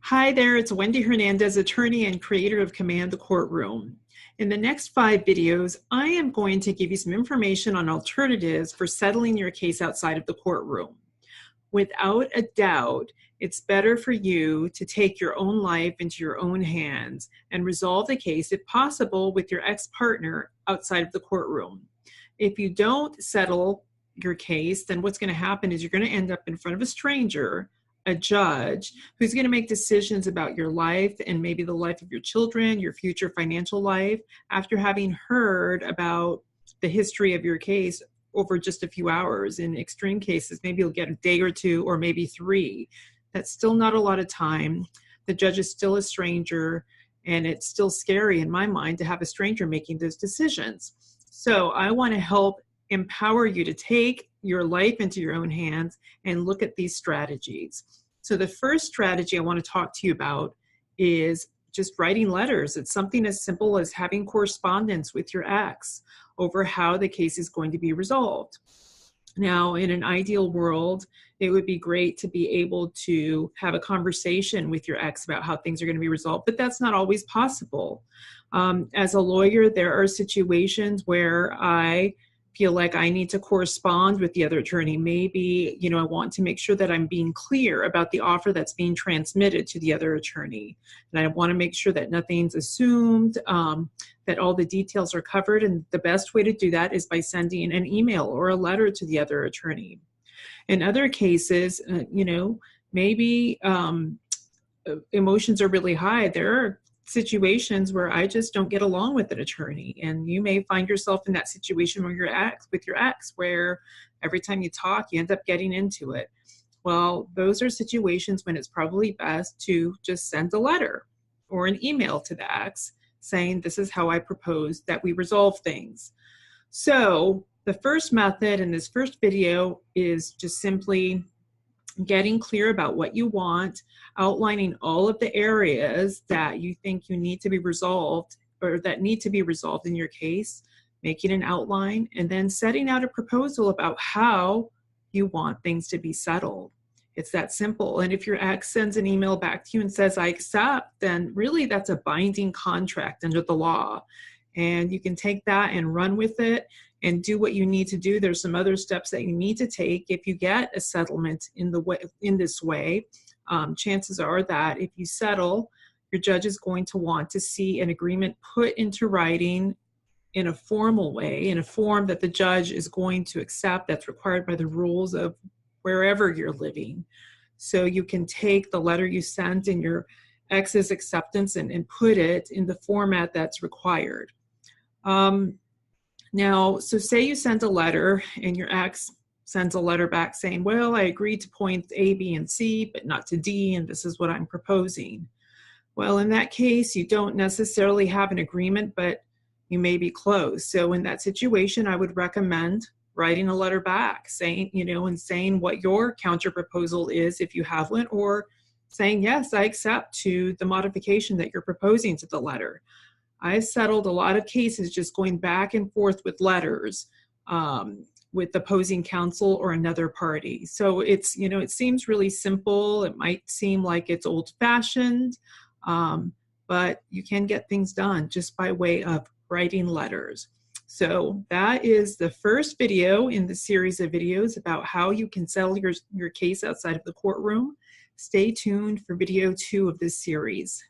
Hi there, it's Wendy Hernandez, attorney and creator of Command the Courtroom. In the next 5 videos, I am going to give you some information on alternatives for settling your case outside of the courtroom. Without a doubt, it's better for you to take your own life into your own hands and resolve the case, if possible, with your ex-partner outside of the courtroom. If you don't settle your case, then what's going to happen is you're going to end up in front of a stranger, a judge, who's going to make decisions about your life and maybe the life of your children, your future financial life, after having heard about the history of your case over just a few hours. In extreme cases, maybe you'll get a day or 2 or maybe 3. That's still not a lot of time. The judge is still a stranger, and it's still scary in my mind to have a stranger making those decisions. So I want to help empower you to take your life into your own hands and look at these strategies. So the first strategy I want to talk to you about is just writing letters. It's something as simple as having correspondence with your ex over how the case is going to be resolved. Now, in an ideal world, it would be great to be able to have a conversation with your ex about how things are going to be resolved, but that's not always possible. As a lawyer, there are situations where I feel like I need to correspond with the other attorney. Maybe, I want to make sure that I'm being clear about the offer that's being transmitted to the other attorney. And I want to make sure that nothing's assumed, that all the details are covered. And the best way to do that is by sending an email or a letter to the other attorney. In other cases, maybe emotions are really high. There are situations where I just don't get along with an attorney, and you may find yourself in that situation with your ex, where every time you talk, you end up getting into it. Well, those are situations when it's probably best to just send a letter or an email to the ex saying, this is how I propose that we resolve things. So the first method in this first video is just simply getting clear about what you want, outlining all of the areas that you think you need to be resolved or that need to be resolved in your case, making an outline, and then setting out a proposal about how you want things to be settled. It's that simple. And if your ex sends an email back to you and says, I accept, then really that's a binding contract under the law. And you can take that and run with it and do what you need to do. There's some other steps that you need to take if you get a settlement in this way. Chances are that if you settle, your judge is going to want to see an agreement put into writing in a formal way, in a form that the judge is going to accept, that's required by the rules of wherever you're living. So you can take the letter you sent and your ex's acceptance and put it in the format that's required. Now, so say you sent a letter and your ex sends a letter back saying, well, I agreed to points A, B, and C, but not to D, and this is what I'm proposing. Well, in that case, you don't necessarily have an agreement, but you may be close. So in that situation, I would recommend writing a letter back saying, and saying what your counter proposal is if you have one, or saying, yes, I accept to the modification that you're proposing to the letter. I've settled a lot of cases just going back and forth with letters with opposing counsel or another party. So it's, it seems really simple. It might seem like it's old-fashioned, but you can get things done just by way of writing letters. So that is the first video in the series of videos about how you can settle your case outside of the courtroom. Stay tuned for video 2 of this series.